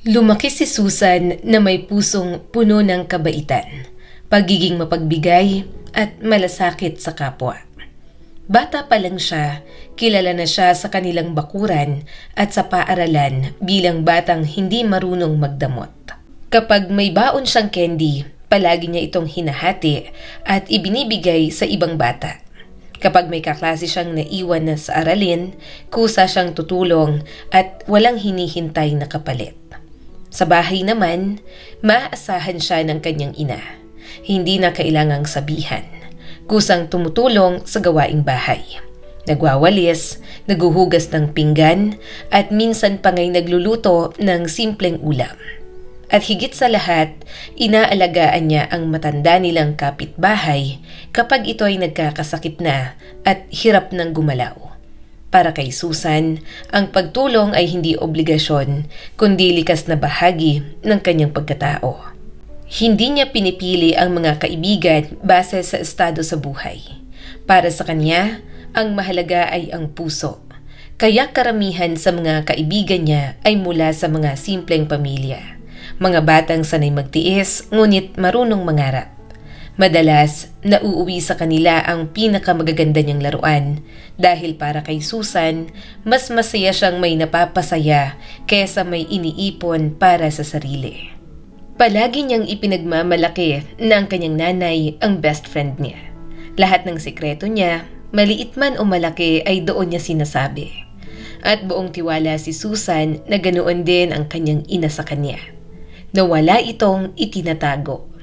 Lumaki si Susan na may pusong puno ng kabaitan, pagiging mapagbigay at malasakit sa kapwa. Bata pa lang siya, kilala na siya sa kanilang bakuran at sa paaralan bilang batang hindi marunong magdamot. Kapag may baon siyang candy, palagi niya itong hinahati at ibinibigay sa ibang bata. Kapag may kaklase siyang naiwan na sa aralin, kusa siyang tutulong at walang hinihintay na kapalit. Sa bahay naman, maaasahan siya ng kanyang ina. Hindi na kailangang sabihan. Kusang tumutulong sa gawaing bahay. Nagwawalis, naguhugas ng pinggan, at minsan pa nga'y nagluluto ng simpleng ulam. At higit sa lahat, inaalagaan niya ang matanda nilang kapitbahay kapag ito ay nagkakasakit na at hirap ng gumalaw. Para kay Susan, ang pagtulong ay hindi obligasyon, kundi likas na bahagi ng kanyang pagkatao. Hindi niya pinipili ang mga kaibigan base sa estado sa buhay. Para sa kanya, ang mahalaga ay ang puso. Kaya karamihan sa mga kaibigan niya ay mula sa mga simpleng pamilya. Mga batang sanay magtiis, ngunit marunong mangarap. Madalas, nauuwi sa kanila ang pinakamagaganda niyang laruan dahil para kay Susan, mas masaya siyang may napapasaya kaysa may iniipon para sa sarili. Palagi niyang ipinagmamalaki na ang kanyang nanay ang best friend niya. Lahat ng sikreto niya, maliit man o malaki ay doon niya sinasabi. At buong tiwala si Susan na ganoon din ang kanyang ina sa kanya. Nawala itong itinatago.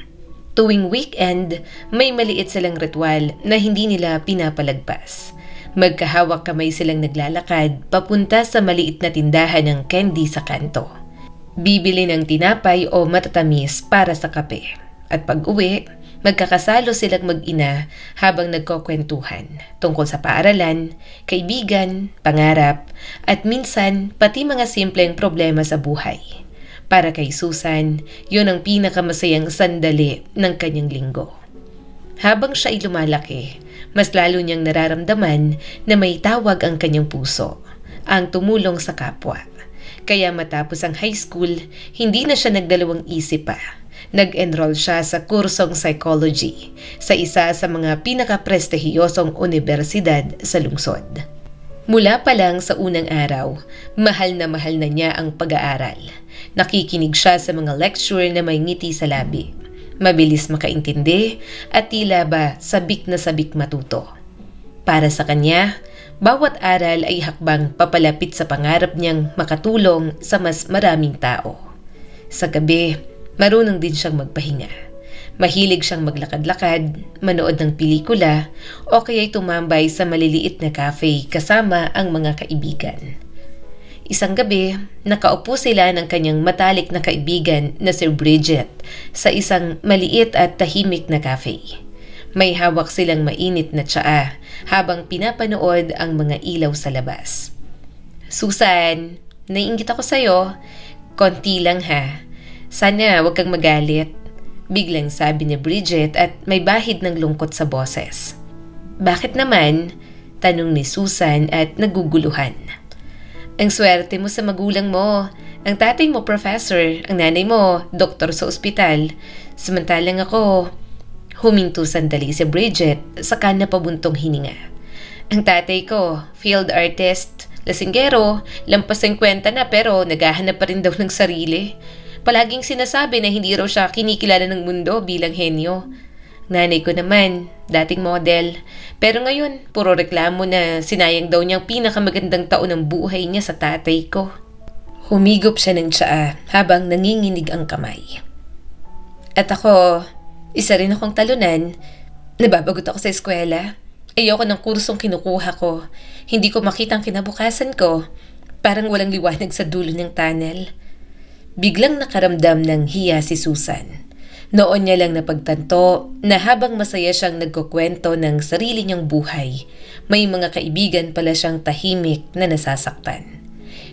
Tuwing weekend, may maliit silang ritual na hindi nila pinapalagpas. Magkahawak kamay silang naglalakad papunta sa maliit na tindahan ng candy sa kanto. Bibili ng tinapay o matatamis para sa kape. At pag-uwi, magkakasalo silang mag-ina habang nagkukwentuhan tungkol sa paaralan, kaibigan, pangarap, at minsan pati mga simpleng problema sa buhay. Para kay Susan, yun ang pinakamasayang sandali ng kanyang linggo. Habang siya ay lumalaki, mas lalo niyang nararamdaman na may tawag ang kanyang puso, ang tumulong sa kapwa. Kaya matapos ang high school, hindi na siya nagdalawang isip pa. Nag-enroll siya sa kursong psychology sa isa sa mga pinakaprestihiyosong universidad sa lungsod. Mula pa lang sa unang araw, mahal na niya ang pag-aaral. Nakikinig siya sa mga lecture na may ngiti sa labi. Mabilis makaintindi at tila ba sabik na sabik matuto. Para sa kanya, bawat aral ay hakbang papalapit sa pangarap niyang makatulong sa mas maraming tao. Sa gabi, marunong din siyang magpahinga. Mahilig siyang maglakad-lakad, manood ng pelikula, o kaya'y tumambay sa maliliit na cafe kasama ang mga kaibigan. Isang gabi, nakaupo sila ng kanyang matalik na kaibigan na si Bridget sa isang maliit at tahimik na cafe. May hawak silang mainit na tsaa habang pinapanood ang mga ilaw sa labas. "Susan, naiinggit ako sa'yo. Konti lang ha. Sana wag kang magalit," biglang sabi ni Bridget at may bahid ng lungkot sa boses. "Bakit naman?" tanong ni Susan at naguguluhan. "Ang swerte mo sa magulang mo. Ang tatay mo professor, ang nanay mo doktor sa ospital. Samantalang ako..." Huminto sandali si Bridget saka napabuntong hininga. "Ang tatay ko, field artist, lasinggero, lampas 50 na pero naghahanap pa rin daw ng sarili. Palaging sinasabi na hindi raw siya kinikilala ng mundo bilang henyo. Nanay ko naman, dating model. Pero ngayon, puro reklamo na sinayang daw niyang pinakamagandang taon ng buhay niya sa tatay ko." Humigop siya ng tsaa habang nanginginig ang kamay. "At ako, isa rin akong talunan. Nababagot ako sa eskwela. Ayoko ng kursong kinukuha ko. Hindi ko makita ang kinabukasan ko. Parang walang liwanag sa dulo ng tunnel." Biglang nakaramdam ng hiya si Susan. Noon niya lang napagtanto na habang masaya siyang nagkukwento ng sarili niyang buhay, may mga kaibigan pala siyang tahimik na nasasaktan.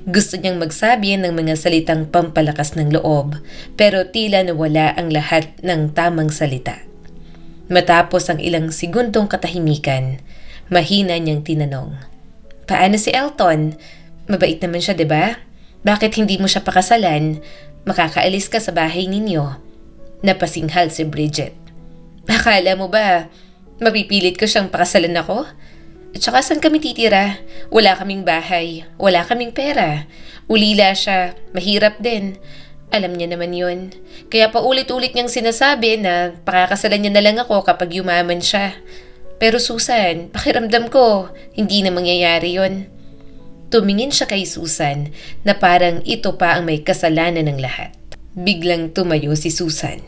Gusto niyang magsabi ng mga salitang pampalakas ng loob, pero tila nawala ang lahat ng tamang salita. Matapos ang ilang segundong katahimikan, mahina niyang tinanong, "Paano si Elton? Mabait naman siya, 'di ba? Bakit hindi mo siya pakasalan? makakaalis ka sa bahay ninyo. Napasinghal si Bridget. Akala mo ba, mapipilit ko siyang pakasalan ako? At saka saan kami titira? Wala kaming bahay, wala kaming pera. Ulila siya, mahirap din. Alam niya naman yun. Kaya paulit-ulit niyang sinasabi na pakakasalan niya na lang ako kapag yumaman siya. Pero Susan, pakiramdam ko, hindi na mangyayari yun. Tumingin siya kay Susan na parang ito pa ang may kasalanan ng lahat. Biglang tumayo si Susan.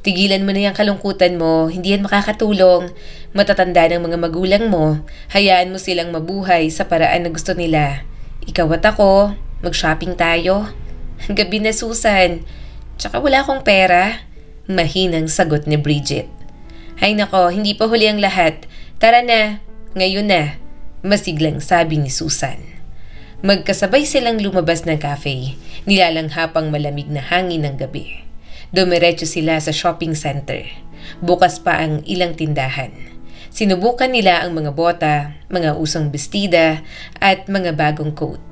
Tigilan mo na yung kalungkutan mo, hindi yan makakatulong. Matatanda ng mga magulang mo, hayaan mo silang mabuhay sa paraan na gusto nila. Ikaw at ako, mag-shopping tayo. Gabi na Susan, tsaka wala akong pera. Mahinang sagot ni Bridget. Hay nako, hindi pa huli ang lahat. Tara na, ngayon na, masiglang sabi ni Susan. Magkasabay silang lumabas ng cafe, nilalanghapang malamig na hangin ng gabi. Dumiretso sila sa shopping center. Bukas pa ang ilang tindahan. Sinubukan nila ang mga bota, mga usong bestida, at mga bagong coat.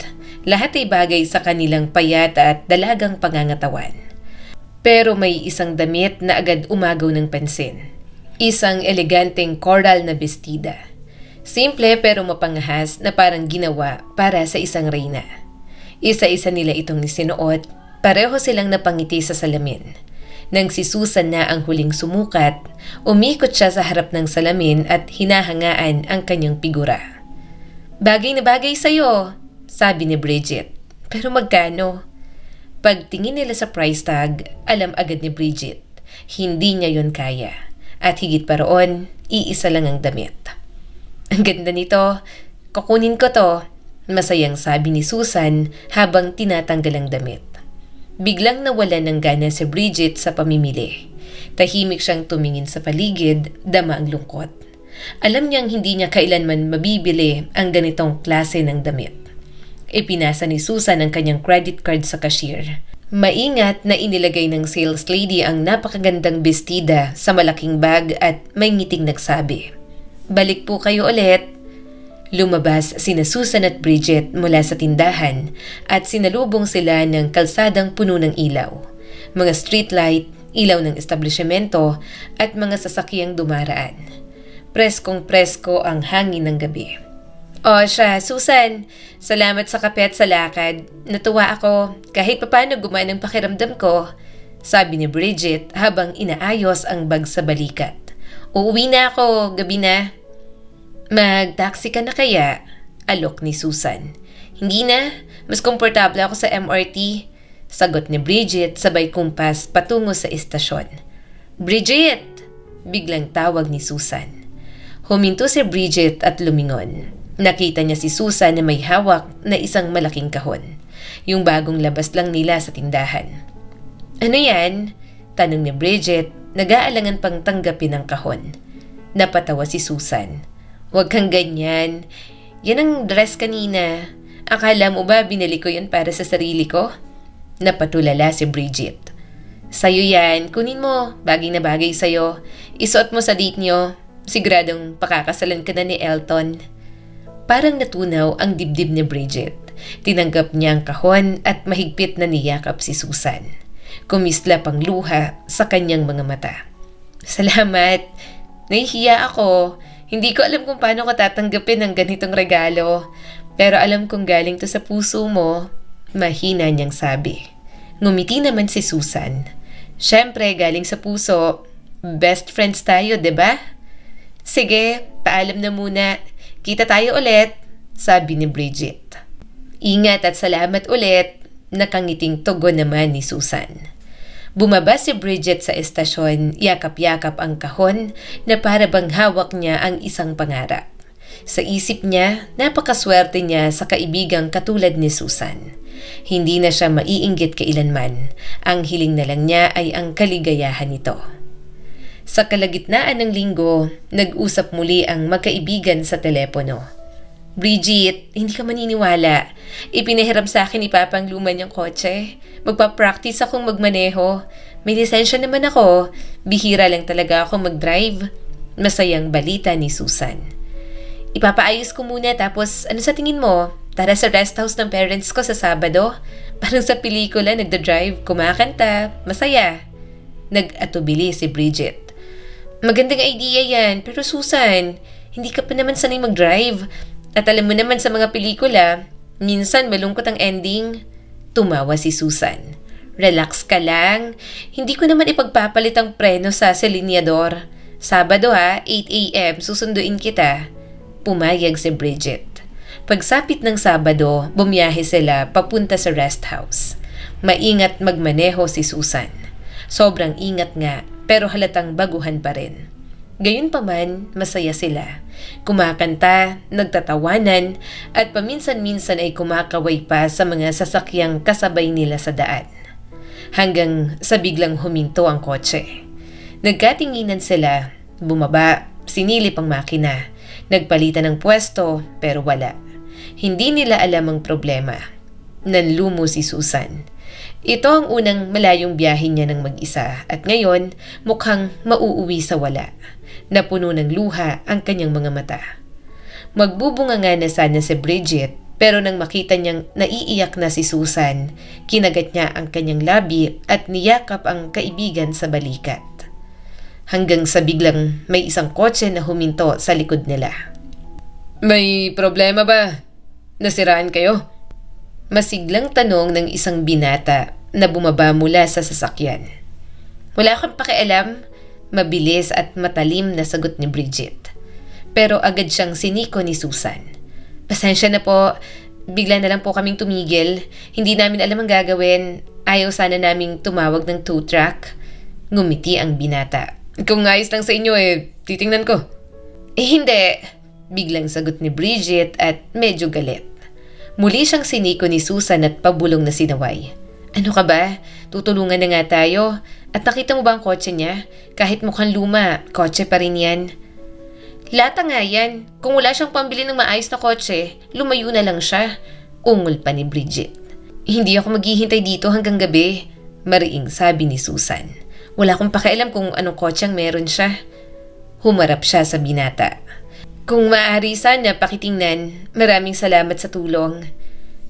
Lahat ay bagay sa kanilang payat at dalagang pangangatawan. Pero may isang damit na agad umagaw ng pansin. Isang eleganteng coral na bestida. Simple pero mapangahas na parang ginawa para sa isang reyna. Isa-isa nila itong sinuot, pareho silang napangiti sa salamin. Nang si Susan na ang huling sumukat, umikot siya sa harap ng salamin at hinahangaan ang kanyang figura. Bagay na bagay sa'yo, sabi ni Bridget. Pero magkano? Pagtingin nila sa price tag, alam agad ni Bridget. Hindi niya yon kaya. At higit pa roon, iisa lang ang damit. Ang ganda nito, kukunin ko to, masayang sabi ni Susan habang tinatanggal ang damit. Biglang nawalan ng gana si Bridget sa pamimili. Tahimik siyang tumingin sa paligid, dama ang lungkot. Alam niyang hindi niya kailanman mabibili ang ganitong klase ng damit. Ipinasa ni Susan ang kanyang credit card sa cashier. Maingat na inilagay ng sales lady ang napakagandang bestida sa malaking bag at may ngiting nagsabi, "Balik po kayo ulit." Lumabas sina Susan at Bridget mula sa tindahan at sinalubong sila ng kalsadang puno ng ilaw. Mga streetlight, ilaw ng establishmento at mga sasakyang dumaraan. Preskong presko ang hangin ng gabi. O siya, Susan, salamat sa kape at sa lakad. Natuwa ako kahit papano gumaan ang pakiramdam ko, sabi ni Bridget habang inaayos ang bag sa balikat. Uuwi na ako, gabi na. Mag-taxi ka na kaya? Alok ni Susan. Hindi na, mas komportable ako sa MRT, sagot ni Bridget sabay kumpas patungo sa istasyon. Bridget! Biglang tawag ni Susan. Huminto si Bridget at lumingon. Nakita niya si Susan na may hawak na isang malaking kahon. Yung bagong labas lang nila sa tindahan. Ano yan? Tanong ni Bridget, nag-aalangan pang tanggapin ang kahon. Napatawa si Susan. Huwag kang ganyan. Yan ang dress kanina. Akala mo ba binili ko yun para sa sarili ko? Napatulala si Bridget. Sa'yo yan. Kunin mo. Bagay na bagay sa'yo. Isuot mo sa date nyo. Siguradong pakakasalan ka na ni Elton. Parang natunaw ang dibdib ni Bridget. Tinanggap niya ang kahon at mahigpit na niyakap si Susan. Kumislap ang luha sa kanyang mga mata. Salamat. Nahihiya ako. Hindi ko alam kung paano ko tatanggapin ang ganitong regalo. Pero alam kong galing to sa puso mo. Mahina niyang sabi. Ngumiti naman si Susan. Siyempre, galing sa puso. Best friends tayo, 'di ba? Sige, paalam na muna. Kita tayo ulit, sabi ni Bridget. Ingat at salamat ulit. Nakangiting tugon naman ni Susan. Bumaba si Bridget sa estasyon, yakap-yakap ang kahon na para bang hawak niya ang isang pangarap. Sa isip niya, napakaswerte niya sa kaibigang katulad ni Susan. Hindi na siya maiinggit kailanman. Ang hiling na lang niya ay ang kaligayahan nito. Sa kalagitnaan ng linggo, nag-usap muli ang magkaibigan sa telepono. Bridget, hindi ka maniniwala. Ipinahiram sa akin ni Papa ang luma niyang kotse. Magpa-practice akong magmaneho. May lisensya naman ako. Bihira lang talaga ako mag-drive. Masayang balita ni Susan. Ipapaayos ko muna tapos ano sa tingin mo? Tara sa rest house ng parents ko sa Sabado. Parang sa pelikula, nagda-drive, kumakanta, masaya. Nag-atubili si Bridget. Magandang idea yan, pero Susan, hindi ka pa naman sanay mag-drive. At alam mo naman sa mga pelikula, minsan malungkot ang ending. Tumawa si Susan. Relax ka lang. Hindi ko naman ipagpapalit ang preno sa silinyador. Sabado 8 a.m. susunduin kita. Pumayag si Bridget. Pagsapit ng Sabado, bumiyahe sila papunta sa rest house. Maingat magmaneho si Susan. Sobrang ingat nga, pero halatang baguhan pa rin. Gayunpaman, masaya sila. Kumakanta, nagtatawanan, at paminsan-minsan ay kumakaway pa sa mga sasakyang kasabay nila sa daan. Hanggang sa biglang huminto ang kotse. Nagkatinginan sila, bumaba, sinilip ang makina. Nagpalitan ng pwesto, pero wala. Hindi nila alam ang problema. Nanlumo si Susan. Ito ang unang malayong biyahe niya ng mag-isa at ngayon mukhang mauuwi sa wala. Napuno ng luha ang kanyang mga mata. Magbubunga nga na sana si Bridget pero nang makita niyang naiiyak na si Susan, kinagat niya ang kanyang labi at niyakap ang kaibigan sa balikat. Hanggang sa biglang may isang kotse na huminto sa likod nila. May problema ba? Nasiraan kayo? Masiglang tanong ng isang binata na bumaba mula sa sasakyan. Wala kang pakialam, mabilis at matalim na sagot ni Bridget. Pero agad siyang siniko ni Susan. Pasensya na po, bigla na lang po kaming tumigil. Hindi namin alam ang gagawin. Ayaw sana naming tumawag ng tow truck. Ngumiti ang binata. Kung ayos lang sa inyo titingnan ko. Hindi. Biglang sagot ni Bridget at medyo galit. Muli siyang siniko ni Susan at pabulong na sinaway. Ano ka ba? Tutulungan na nga tayo. At nakita mo ba ang kotse niya? Kahit mukhang luma, kotse pa rin yan. Lata nga yan. Kung wala siyang pambili ng maayos na kotse, lumayo na lang siya. Ungol pa ni Bridget. Hindi ako maghihintay dito hanggang gabi. Mariing sabi ni Susan. Wala akong pakialam kung anong kotseng meron siya. Humarap siya sa binata. Kung maaari sana pakitingnan, maraming salamat sa tulong.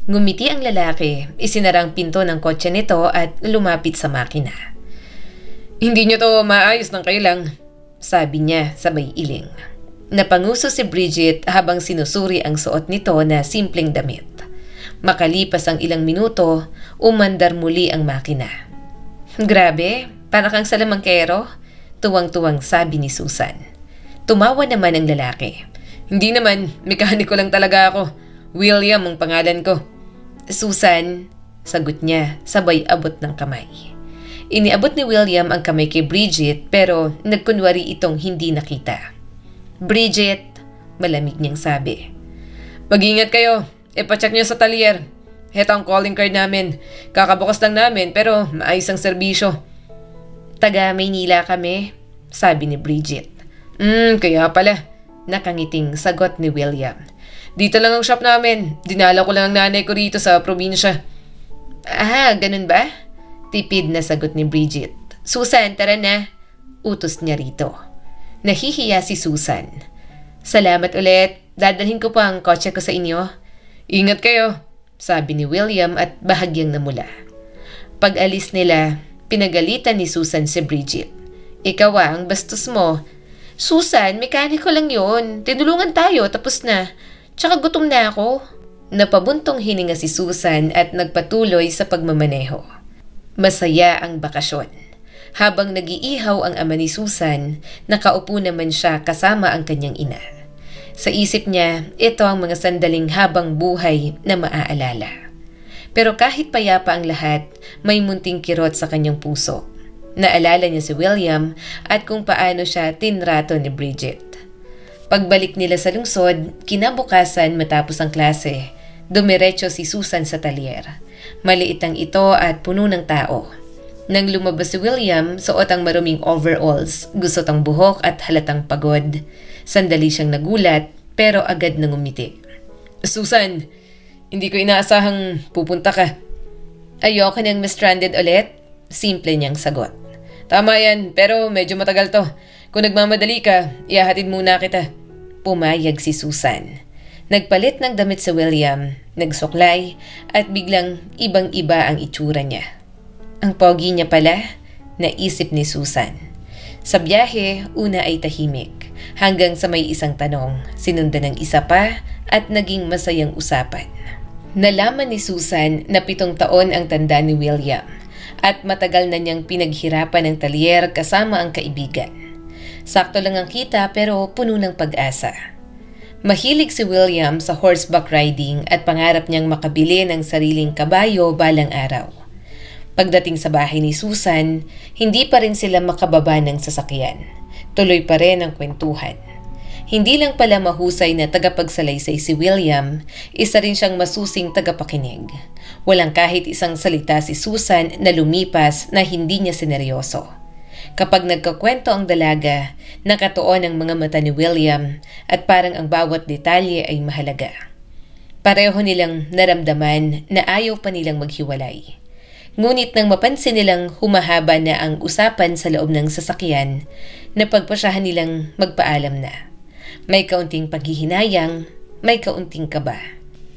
Ngumiti ang lalaki, isinara ang pinto ng kotse nito at lumapit sa makina. Hindi niyo to maayos ng kayo lang, sabi niya sabay iling. Napanguso si Bridget habang sinusuri ang suot nito na simpleng damit. Makalipas ang ilang minuto, umandar muli ang makina. Grabe, para kang salamangkero, tuwang-tuwang sabi ni Susan. Tumawa naman ang lalaki. Hindi naman, mekaniko lang talaga ako. William ang pangalan ko. Susan, sagot niya, sabay abot ng kamay. Iniabot ni William ang kamay kay Bridget pero nagkunwari itong hindi nakita. Bridget, malamig niyang sabi. Mag-ingat kayo, ipacheck niyo sa talyer. Heto ang calling card namin. Kakabukas lang namin pero maayos ang serbisyo. Taga Maynila kami, sabi ni Bridget. Kaya pala. Nakangiting sagot ni William. Dito lang ang shop namin. Dinala ko lang ang nanay ko rito sa probinsya. Ganun ba? Tipid na sagot ni Bridget. Susan, tara na. Utos niya rito. Nahihiya si Susan. Salamat ulit. Dadalhin ko pa ang kotse ko sa inyo. Ingat kayo, sabi ni William at bahagyang namula. Pag alis nila, pinagalitan ni Susan si Bridget. Ikaw ang bastos mo. Susan, mekaniko lang yon. Tinulungan tayo, tapos na. Tsaka gutom na ako. Napabuntong hininga si Susan at nagpatuloy sa pagmamaneho. Masaya ang bakasyon. Habang nag-iihaw ang ama ni Susan, nakaupo naman siya kasama ang kanyang ina. Sa isip niya, ito ang mga sandaling habang buhay na maaalala. Pero kahit payapa ang lahat, may munting kirot sa kanyang puso. Naalala niya si William at kung paano siya tinrato ni Bridget. Pagbalik nila sa lungsod, kinabukasan matapos ang klase, dumiretso si Susan sa talyer. Maliit ang ito at puno ng tao. Nang lumabas si William, suot ang maruming overalls, gusot ang buhok at halatang pagod. Sandali siyang nagulat pero agad nang umiti. Susan, hindi ko inaasahang pupunta ka. Ayoko nang ma-stranded ulit, simple niyang sagot. Tama yan, pero medyo matagal to. Kung nagmamadali ka, ihahatid muna kita. Pumayag si Susan. Nagpalit ng damit si William, nagsuklay, at biglang ibang-iba ang itsura niya. Ang pogi niya pala, naisip ni Susan. Sa biyahe, una ay tahimik, hanggang sa may isang tanong, sinundan ng isa pa at naging masayang usapan. Nalaman ni Susan na 7 taon ang tanda ni William at matagal na niyang pinaghirapan ng talyer kasama ang kaibigan. Sakto lang ang kita pero puno ng pag-asa. Mahilig si William sa horseback riding at pangarap niyang makabili ng sariling kabayo balang araw. Pagdating sa bahay ni Susan, hindi pa rin sila makababa ng sasakyan. Tuloy pa rin ang kwentuhan. Hindi lang pala mahusay na tagapagsalaysay si William, isa rin siyang masusing tagapakinig. Walang kahit isang salita si Susan na lumipas na hindi niya sineryoso. Kapag nagkakwento ang dalaga, nakatuon ang mga mata ni William at parang ang bawat detalye ay mahalaga. Pareho nilang naramdaman na ayaw pa nilang maghiwalay. Ngunit nang mapansin nilang humahaba na ang usapan sa loob ng sasakyan, napagpasyahan nilang magpaalam na. May kaunting paghihinayang, may kaunting kaba.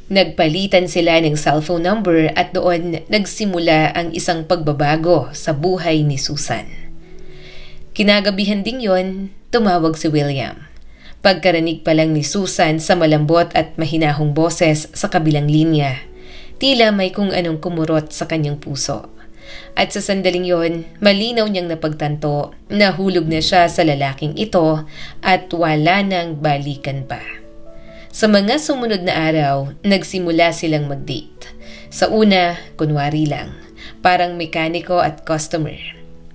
Nagpalitan sila ng cellphone number at doon nagsimula ang isang pagbabago sa buhay ni Susan. Kinagabihan ding yon, tumawag si William. Pagkarinig pa lang ni Susan sa malambot at mahinahong boses sa kabilang linya, tila may kung anong kumurot sa kanyang puso. At sa sandaling yon, malinaw niyang napagtanto na hulog na siya sa lalaking ito at wala nang balikan pa. Sa mga sumunod na araw, nagsimula silang mag-date. Sa una, kunwari lang, parang mekaniko at customer.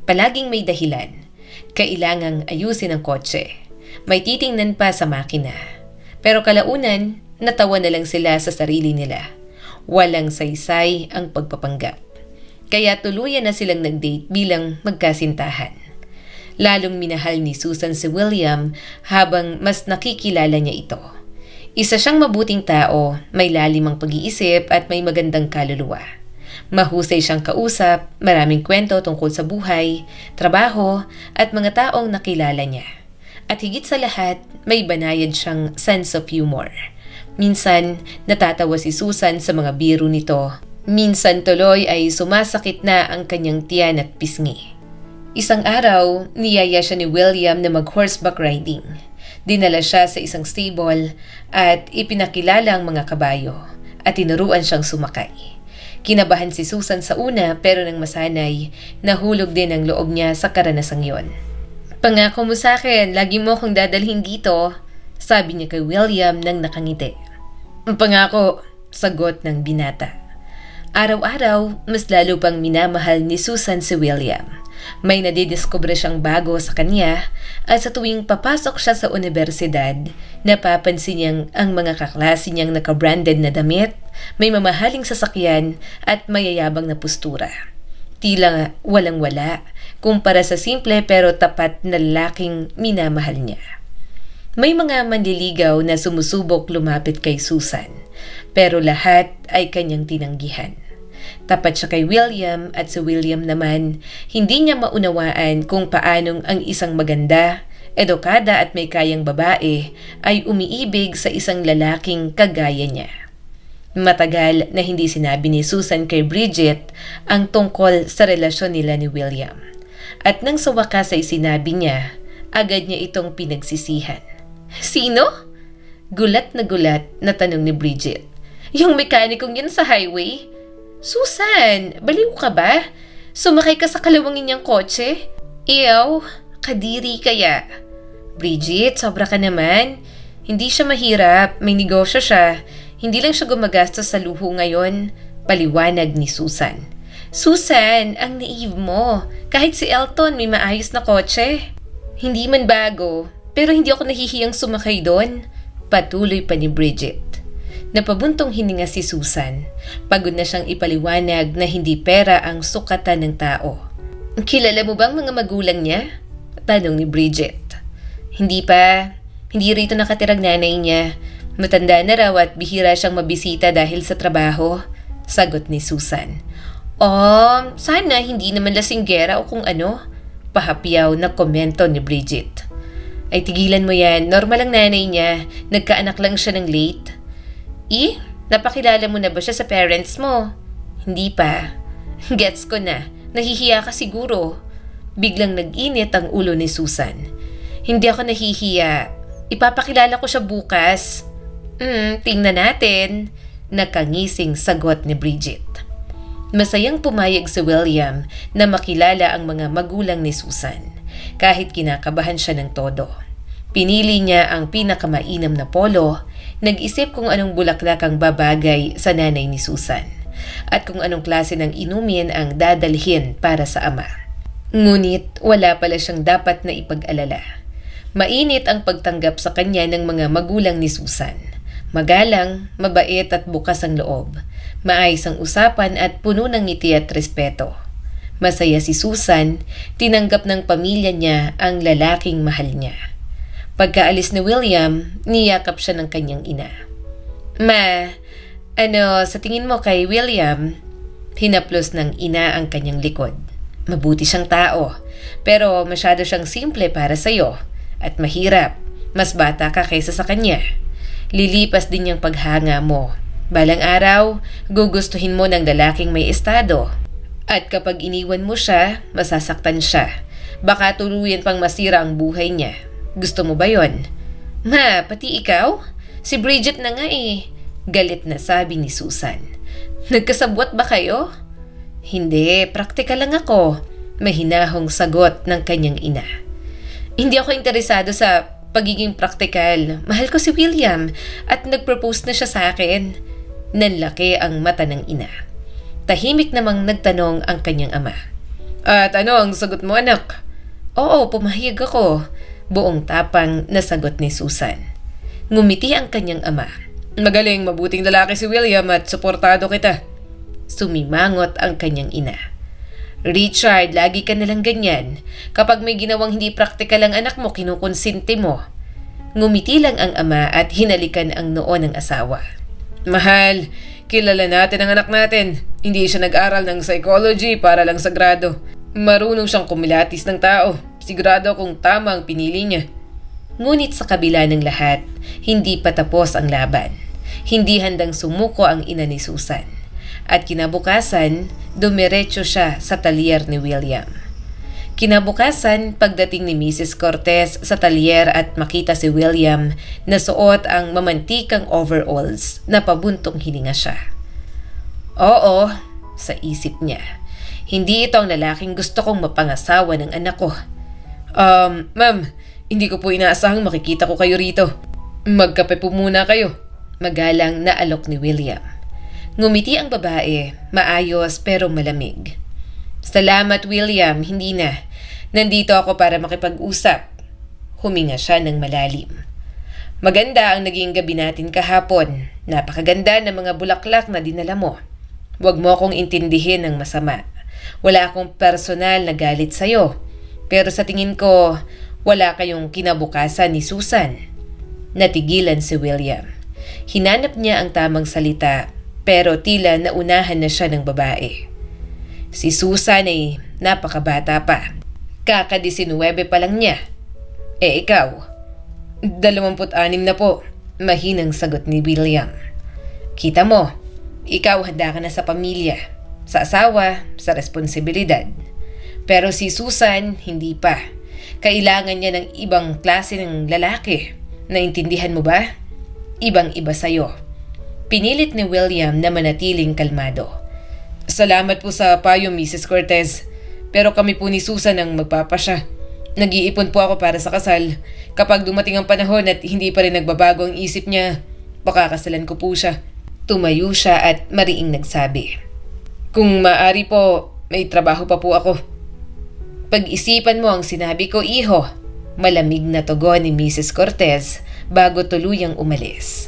Palaging may dahilan. Kailangang ayusin ang kotse. May titingnan pa sa makina. Pero kalaunan, natawa na lang sila sa sarili nila. Walang saysay ang pagpapanggap. Kaya tuluyan na silang nag-date bilang magkasintahan. Lalong minahal ni Susan si William habang mas nakikilala niya ito. Isa siyang mabuting tao, may lalim ang pag-iisip at may magandang kaluluwa. Mahusay siyang kausap, maraming kwento tungkol sa buhay, trabaho at mga taong nakilala niya. At higit sa lahat, may banayad siyang sense of humor. Minsan, natatawa si Susan sa mga biro nito. Minsan tuloy ay sumasakit na ang kanyang tiyan at pisngi. Isang araw, niyaya siya ni William na mag-horseback riding. Dinala siya sa isang stable at ipinakilala ang mga kabayo at tinuruan siyang sumakay. Kinabahan si Susan sa una pero nang masanay, nahulog din ang loob niya sa karanasang yon. "Pangako mo sa akin, lagi mo akong dadalhin dito," sabi niya kay William nang nakangiti. "Pangako," sagot ng binata. Araw-araw, mas lalo pang minamahal ni Susan si William. May nadidiskubre siyang bago sa kanya at sa tuwing papasok siya sa universidad, napapansin niyang ang mga kaklase niyang naka-branded na damit, may mamahaling sasakyan at mayayabang na postura. Tila walang-wala kumpara sa simple pero tapat na lalaking minamahal niya. May mga manliligaw na sumusubok lumapit kay Susan, pero lahat ay kanyang tinanggihan. Tapat siya kay William at si William naman, hindi niya maunawaan kung paanong ang isang maganda, edukada at may kayang babae ay umiibig sa isang lalaking kagaya niya. Matagal na hindi sinabi ni Susan kay Bridget ang tungkol sa relasyon nila ni William. At nang sa wakas ay sinabi niya, agad niya itong pinagsisihan. "Sino?" Gulat na tanong ni Bridget. "Yung mekanikong yun sa highway?" "Susan, baliw ka ba? Sumakay ka sa kalawangin niyang kotse? Iyaw, kadiri kaya." "Bridget, sobra ka naman. Hindi siya mahirap, may negosyo siya. Hindi lang siya gumagastos sa luho ngayon," paliwanag ni Susan. "Susan, ang naive mo. Kahit si Elton may maayos na kotse." "Hindi man bago, pero hindi ako nahihiyang sumakay doon," patuloy pa ni Bridget. Napabuntong hininga si Susan. Pagod na siyang ipaliwanag na hindi pera ang sukatan ng tao. "Kilala mo bang mga magulang niya?" tanong ni Bridget. "Hindi pa. Hindi rito nakatirang nanay niya. Matanda na raw at bihira siyang mabisita dahil sa trabaho," sagot ni Susan. Sana hindi naman lasinggera o kung ano," pahapyaw na komento ni Bridget. "Ay tigilan mo yan, normal ang nanay niya, nagkaanak lang siya ng late." Napakilala mo na ba siya sa parents mo? Hindi pa. Gets ko na. Nahihiya ka siguro. Biglang nag-init ang ulo ni Susan. Hindi ako nahihiya. Ipapakilala ko siya bukas. Tingnan natin. Nakangising sagot ni Bridget. Masayang pumayag si William na makilala ang mga magulang ni Susan, kahit kinakabahan siya ng todo. Pinili niya ang pinakamainam na polo, nag-isip kung anong bulaklak ang babagay sa nanay ni Susan, at kung anong klase ng inumin ang dadalhin para sa ama. Ngunit wala pala siyang dapat na ipag-alala. Mainit ang pagtanggap sa kanya ng mga magulang ni Susan. Magalang, mabait at bukas ang loob. Maayos ang usapan at puno ng ngiti at respeto. Masaya si Susan, tinanggap ng pamilya niya ang lalaking mahal niya. Pagkaalis ni William, niyakap siya ng kanyang ina. Ma, sa tingin mo kay William? Hinaplos ng ina ang kanyang likod. Mabuti siyang tao, pero masyado siyang simple para sa'yo at mahirap. Mas bata ka kaysa sa kanya. Lilipas din yung paghanga mo. Balang araw, gugustuhin mo ng lalaking may estado. At kapag iniwan mo siya, masasaktan siya. Baka tuluyan pang masira ang buhay niya. Gusto mo ba yon? Ma, pati ikaw? Si Bridget na nga eh. Galit na sabi ni Susan. Nagkasabwat ba kayo? Hindi, praktikal lang ako. Mahinahong sagot ng kanyang ina. Hindi ako interesado sa pagiging praktikal. Mahal ko si William at nag-propose na siya sa akin. Nanlaki ang mata ng ina. Tahimik namang nagtanong ang kanyang ama. At ano ang sagot mo, anak? Oo, pumayag ako. Buong tapang na sagot ni Susan. Ngumiti ang kanyang ama. Magaling, mabuting lalaki si William at suportado kita. Sumimangot ang kanyang ina. Richard, lagi ka nalang ganyan. Kapag may ginawang hindi praktikal ang anak mo, kinukonsinti mo. Ngumiti lang ang ama at hinalikan ang noo ng asawa. Mahal, kilala natin ang anak natin. Hindi siya nag-aral ng psychology para lang sa grado. Marunong siyang kumilatis ng tao. Sigurado kung tama ang pinili niya. Ngunit sa kabila ng lahat, hindi pa tapos ang laban. Hindi handang sumuko ang ina ni Susan. At kinabukasan, dumiretso siya sa talyer ni William. Kinabukasan, pagdating ni Mrs. Cortez sa talyer at makita si William na suot ang mamantikang overalls na pabuntong hininga siya. Oo, sa isip niya. Hindi ito ang lalaking gusto kong mapangasawa ng anak ko. Ma'am, hindi ko po inaasahang makikita ko kayo rito. Magkape po muna kayo. Magalang na alok ni William. Ngumiti ang babae, maayos pero malamig. Salamat William, hindi na. Nandito ako para makipag-usap. Huminga siya ng malalim. Maganda ang naging gabi natin kahapon. Napakaganda ng mga bulaklak na dinala mo. Huwag mo akong intindihin ng masama. Wala akong personal na galit sa'yo. Pero sa tingin ko, wala kayong kinabukasan ni Susan. Natigilan si William. Hinanap niya ang tamang salita, pero tila naunahan na siya ng babae. Si Susan ay napakabata pa. Kaka-19 pa lang niya. Ikaw? 26 na po. Mahinang sagot ni William. Kita mo, ikaw handa ka na sa pamilya, sa asawa, sa responsibilidad. Pero si Susan, hindi pa. Kailangan niya ng ibang klase ng lalaki. Naintindihan mo ba? Ibang-iba sa'yo. Pinilit ni William na manatiling kalmado. Salamat po sa payo, Mrs. Cortez. Pero kami po ni Susan ang magpapasya. Nag-iipon po ako para sa kasal. Kapag dumating ang panahon at hindi pa rin nagbabago ang isip niya, pakakasalan ko po siya. Tumayo siya at mariing nagsabi. Kung maaari po, may trabaho pa po ako. Pag-isipan mo ang sinabi ko, iho. Malamig na tugon ni Mrs. Cortez bago tuluyang umalis.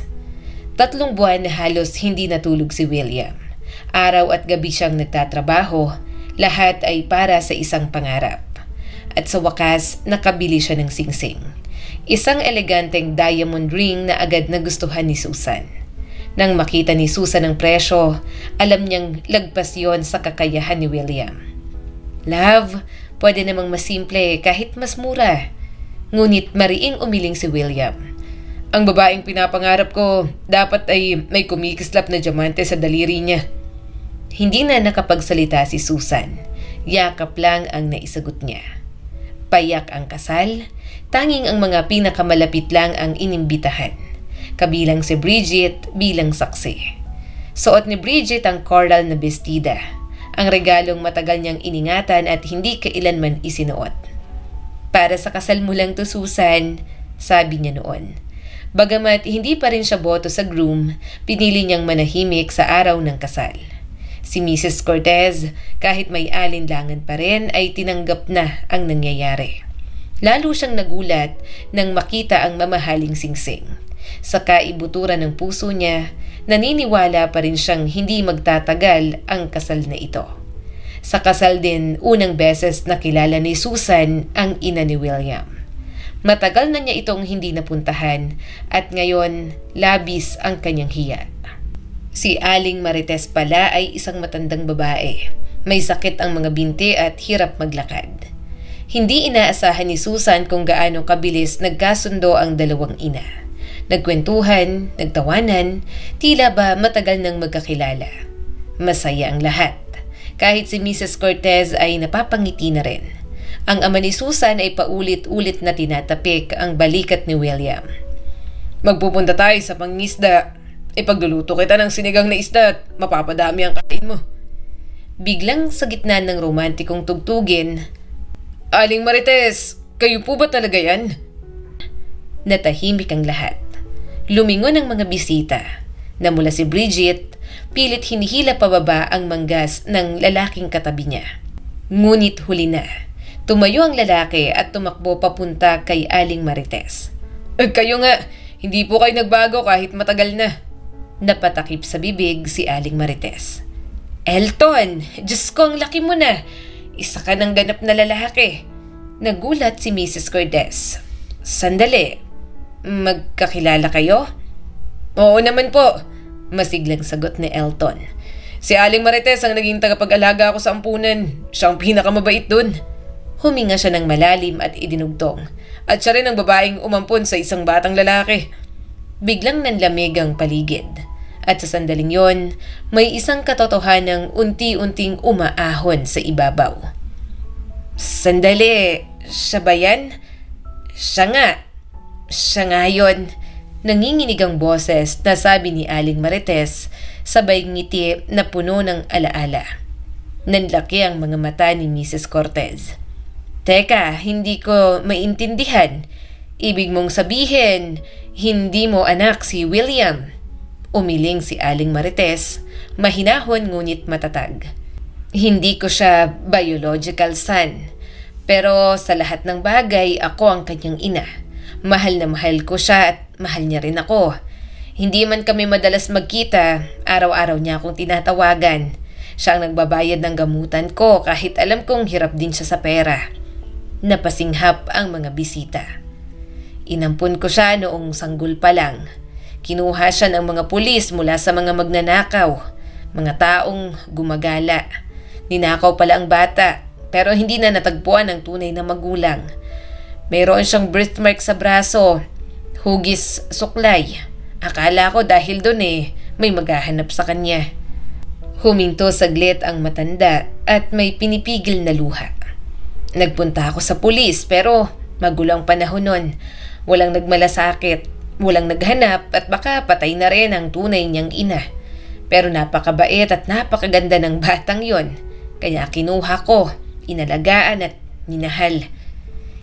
3 buwan na halos hindi natulog si William. Araw at gabi siyang nagtatrabaho, lahat ay para sa isang pangarap. At sa wakas, nakabili siya ng singsing. Isang eleganteng diamond ring na agad nagustuhan ni Susan. Nang makita ni Susan ang presyo, alam niyang lagpas yon sa kakayahan ni William. Love, pwede namang masimple kahit mas mura. Ngunit mariing umiling si William. Ang babaeng pinapangarap ko dapat ay may kumikislap na diamante sa daliri niya. Hindi na nakapagsalita si Susan. Yakap lang ang naisagot niya. Payak ang kasal, tanging ang mga pinakamalapit lang ang inimbitahan. Kabilang si Bridget bilang saksi. Suot ni Bridget ang coral na bestida, ang regalong matagal niyang iningatan at hindi kailanman isinuot. Para sa kasal mo lang to, Susan, sabi niya noon. Bagamat hindi pa rin siya boto sa groom, pinili niyang manahimik sa araw ng kasal. Si Mrs. Cortez, kahit may alinlangan pa rin, ay tinanggap na ang nangyayari. Lalo siyang nagulat nang makita ang mamahaling singsing. Sa kaibuturan ng puso niya, naniniwala pa rin siyang hindi magtatagal ang kasal na ito. Sa kasal din, unang beses nakilala ni Susan ang ina ni William. Matagal na niya itong hindi napuntahan at ngayon labis ang kanyang hiya. Si Aling Marites pala ay isang matandang babae. May sakit ang mga binti at hirap maglakad. Hindi inaasahan ni Susan kung gaano kabilis nagkasundo ang dalawang ina. Nagkwentuhan, nagtawanan, tila ba matagal nang magkakilala. Masaya ang lahat. Kahit si Mrs. Cortez ay napapangiti na rin. Ang ama ni Susan ay paulit-ulit na tinatapik ang balikat ni William. Magpupunta tayo sa pangisda. Ipagluluto kita ng sinigang na isda at mapapadami ang kain mo. Biglang sa gitna ng romantikong tugtugin, Aling Marites, kayo po ba talaga yan? Natahimik ang lahat. Lumingon ang mga bisita. Namula si Bridget, pilit hinihila pababa ang manggas ng lalaking katabi niya. Ngunit huli na. Tumayo ang lalaki at tumakbo papunta kay Aling Marites. Kayo nga, hindi po kayo nagbago kahit matagal na. Napatakip sa bibig si Aling Marites. Elton, Diyos ko, ang laki mo na. Isa ka ng ganap na lalaki. Nagulat si Mrs. Cortez. Sandali, magkakilala kayo? Oo naman po, masiglang sagot ni Elton. Si Aling Marites ang naging tagapag-alaga ako sa ampunan. Siya ang pinakamabait dun. Huminga siya ng malalim at idinugtong. At siya rin ang babaeng umampon sa isang batang lalaki. Biglang nanlamig ang paligid. At sa sandaling yon, may isang katotohanang unti-unting umaahon sa ibabaw. Sandali, siya ba yan? Siya nga. Siya nga yun. Nanginginig ang boses na sabi ni Aling Marites, sabay ngiti na puno ng alaala. Nanlaki ang mga mata ni Mrs. Cortez. Teka, hindi ko maintindihan. Ibig mong sabihin, hindi mo anak si William. Umiling si Aling Marites, mahinahon ngunit matatag. Hindi ko siya biological son. Pero sa lahat ng bagay, ako ang kanyang ina. Mahal na mahal ko siya at mahal niya rin ako. Hindi man kami madalas magkita, araw-araw niya akong tinatawagan. Siya ang nagbabayad ng gamutan ko kahit alam kong hirap din siya sa pera. Napasinghap ang mga bisita. Inampun ko siya noong sanggol pa lang. Kinuha siya ng mga pulis mula sa mga magnanakaw, mga taong gumagala. Ninakaw pala ang bata, pero hindi na natagpuan ang tunay na magulang. Mayroon siyang birthmark sa braso, hugis suklay. Akala ko dahil doon may maghahanap sa kanya. Huminto saglit ang matanda at may pinipigil na luha. Nagpunta ako sa pulis pero magulang panahon nun. Walang nagmalasakit, walang naghanap at baka patay na rin ang tunay niyang ina. Pero napakabait at napakaganda ng batang yon. Kaya kinuha ko, inalagaan at minahal.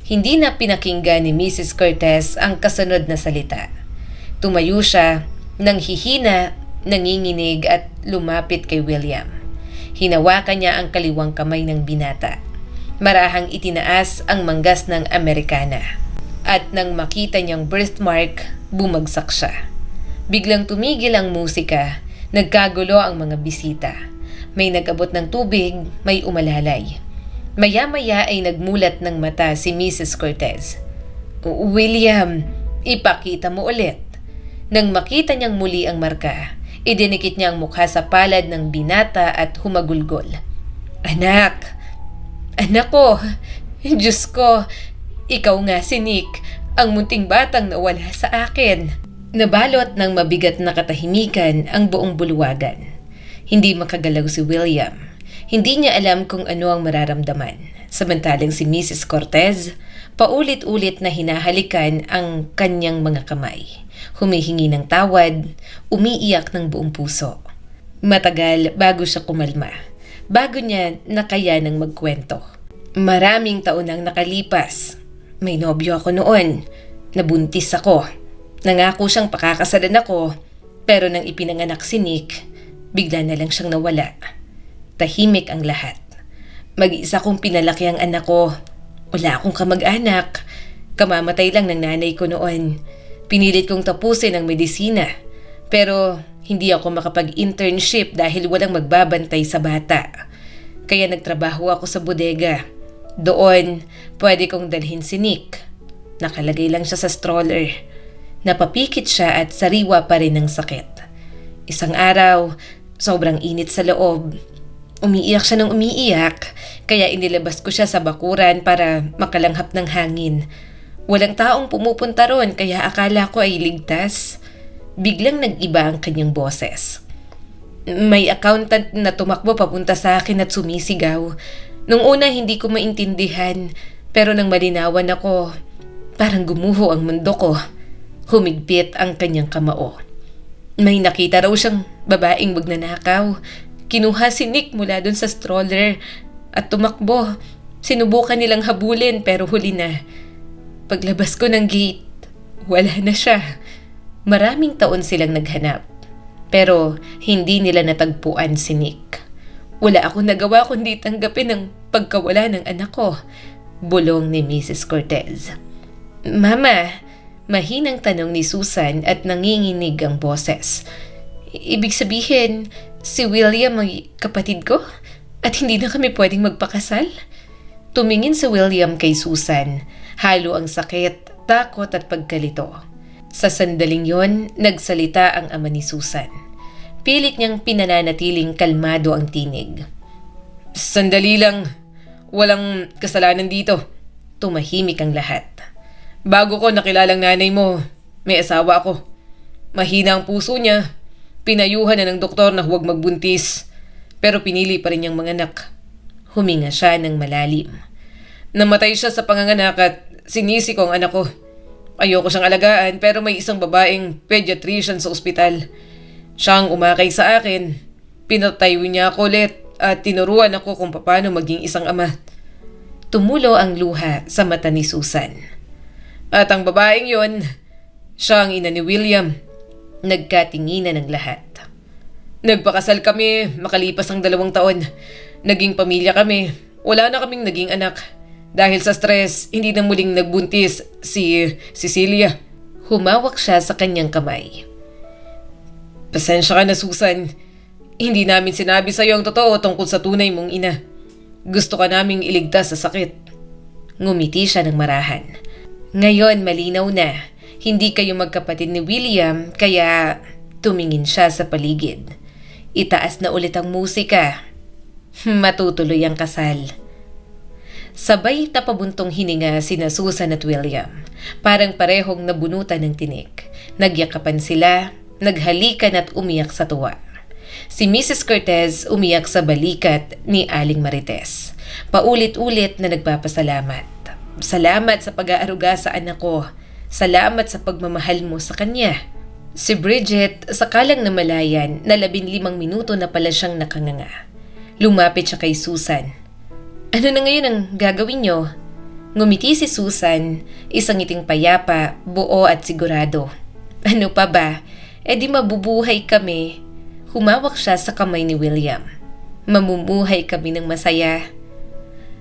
Hindi na pinakinggan ni Mrs. Cortez ang kasunod na salita. Tumayo siya, nanghihina, nanginginig at lumapit kay William. Hinawakan niya ang kaliwang kamay ng binata. Marahang itinaas ang manggas ng Amerikana. At nang makita niyang birthmark, bumagsak siya. Biglang tumigil ang musika, nagkagulo ang mga bisita. May nag-abot ng tubig, may umalalay. Maya-maya ay nagmulat ng mata si Mrs. Cortez. William, ipakita mo ulit. Nang makita niyang muli ang marka, idinikit niya ang mukha sa palad ng binata at humagulgol. Anak! Anak ko! Diyos ko! Ikaw nga si Nick, ang munting batang nawala sa akin. Nabalot ng mabigat na katahimikan ang buong bulwagan. Hindi makagalaw si William. Hindi niya alam kung ano ang mararamdaman. Samantalang si Mrs. Cortez, paulit-ulit na hinahalikan ang kanyang mga kamay. Humihingi ng tawad, umiiyak ng buong puso. Matagal bago siya kumalma. Bago niya nakayanang magkwento. Maraming taon ang nakalipas. May nobyo ako noon. Nabuntis ako. Nangako siyang pakakasalan ako, pero nang ipinanganak si Nick, bigla na lang siyang nawala. Tahimik ang lahat. Mag-isa kong pinalaki ang anak ko. Wala akong kamag-anak. Kamamatay lang ng nanay ko noon. Pinilit kong tapusin ang medisina, pero hindi ako makapag-internship dahil walang magbabantay sa bata. Kaya nagtrabaho ako sa bodega. Doon, pwede kong dalhin si Nick. Nakalagay lang siya sa stroller. Napapikit siya at sariwa pa rin ng sakit. Isang araw, sobrang init sa loob. Umiiyak siya ng umiiyak, kaya inilabas ko siya sa bakuran para makalanghap ng hangin. Walang taong pumupunta ron kaya akala ko ay ligtas. Biglang nag-iba ang kanyang boses. May accountant na tumakbo papunta sa akin at sumisigaw. Nung una hindi ko maintindihan, pero nang malinawan ako, parang gumuho ang mundo ko. Humigpit ang kanyang kamao. May nakita raw siyang babaeng magnanakaw. Kinuha si Nick mula dun sa stroller at tumakbo. Sinubukan nilang habulin pero huli na. Paglabas ko ng gate, wala na siya. Maraming taon silang naghanap. Pero hindi nila natagpuan si Nick. Wala akong nagawa kundi tanggapin ang pagkawala ng anak ko. Bulong ni Mrs. Cortez. Mama, mahinang tanong ni Susan at nanginginig ang boses. Ibig sabihin, si William ay kapatid ko? At hindi na kami pwedeng magpakasal? Tumingin si William kay Susan. Halo ang sakit, takot at pagkalito. Sa sandaling yon, nagsalita ang ama ni Susan. Pilit niyang pinananatiling kalmado ang tinig. Sandali lang. Walang kasalanan dito. Tumahimik ang lahat. Bago ko nakilalang nanay mo, may asawa ako. Mahina ang puso niya. Pinayuhan na ng doktor na huwag magbuntis. Pero pinili pa rin niyang manganak. Huminga siya ng malalim. Namatay siya sa panganganak at sinisi ko ang anak ko. Ayoko siyang alagaan pero may isang babaeng pediatrician sa ospital. Siya ang umakay sa akin. Pinatayo niya ako ulit at tinuruan ako kung paano maging isang ama. Tumulo ang luha sa mata ni Susan. At ang babaeng yon, siya ang ina ni William. Nagkatinginan ng lahat. Nagpakasal kami makalipas ang 2 taon. Naging pamilya kami. Wala na kaming naging anak. Dahil sa stress, hindi na muling nagbuntis si Cecilia. Humawak siya sa kanyang kamay. Pasensya ka na, Susan. Hindi namin sinabi sa iyo ang totoo tungkol sa tunay mong ina. Gusto ka naming iligtas sa sakit. Ngumiti siya ng marahan. Ngayon malinaw na, hindi kayo magkapatid ni William kaya tumingin siya sa paligid. Itaas na ulit ang musika. Matutuloy ang kasal. Sabay tapabuntong hininga sina Susan at William. Parang parehong nabunutan ng tinik. Nagyakapan sila, naghalikan at umiyak sa tuwa. Si Mrs. Cortez umiyak sa balikat ni Aling Marites. Paulit-ulit na nagpapasalamat. Salamat sa pag-aaruga sa anak ko. Salamat sa pagmamahal mo sa kanya. Si Bridget, sakalang namalayan na 15 minuto na pala siyang nakanganga. Lumapit siya kay Susan. Ano na ngayon ang gagawin niyo? Ngumiti si Susan, isang ngiting payapa, buo at sigurado. Ano pa ba? E di mabubuhay kami. Humawak siya sa kamay ni William. Mamumuhay kami ng masaya.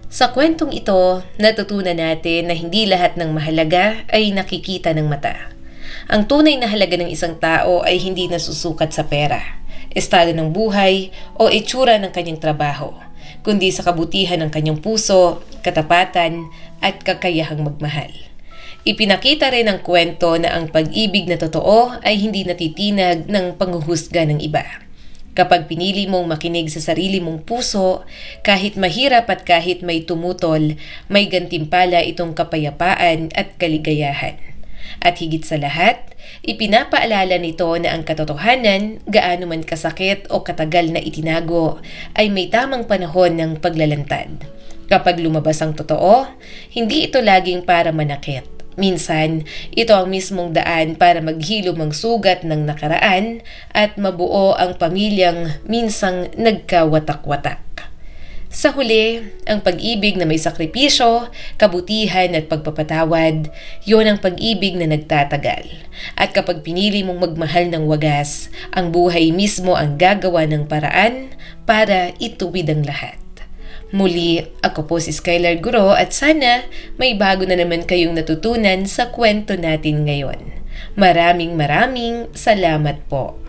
Sa kwentong ito, natutunan natin na hindi lahat ng mahalaga ay nakikita ng mata. Ang tunay na halaga ng isang tao ay hindi nasusukat sa pera, estado ng buhay o itsura ng kanyang trabaho, kundi sa kabutihan ng kanyang puso, katapatan at kakayahang magmahal. Ipinakita rin ang kwento na ang pag-ibig na totoo ay hindi natitinag ng panghuhusga ng iba. Kapag pinili mong makinig sa sarili mong puso, kahit mahirap at kahit may tumutol, may gantimpala itong kapayapaan at kaligayahan. At higit sa lahat, ipinapaalala nito na ang katotohanan, gaano man kasakit o katagal na itinago, ay may tamang panahon ng paglalantad. Kapag lumabas ang totoo, hindi ito laging para manakit. Minsan, ito ang mismong daan para maghilom ang sugat ng nakaraan at mabuo ang pamilyang minsang nagkawatak-watak. Sa huli, ang pag-ibig na may sakripisyo, kabutihan at pagpapatawad, yon ang pag-ibig na nagtatagal. At kapag pinili mong magmahal ng wagas, ang buhay mismo ang gagawa ng paraan para ituwid ang lahat. Muli, ako po si Skylar Guro at sana may bago na naman kayong natutunan sa kwento natin ngayon. Maraming salamat po.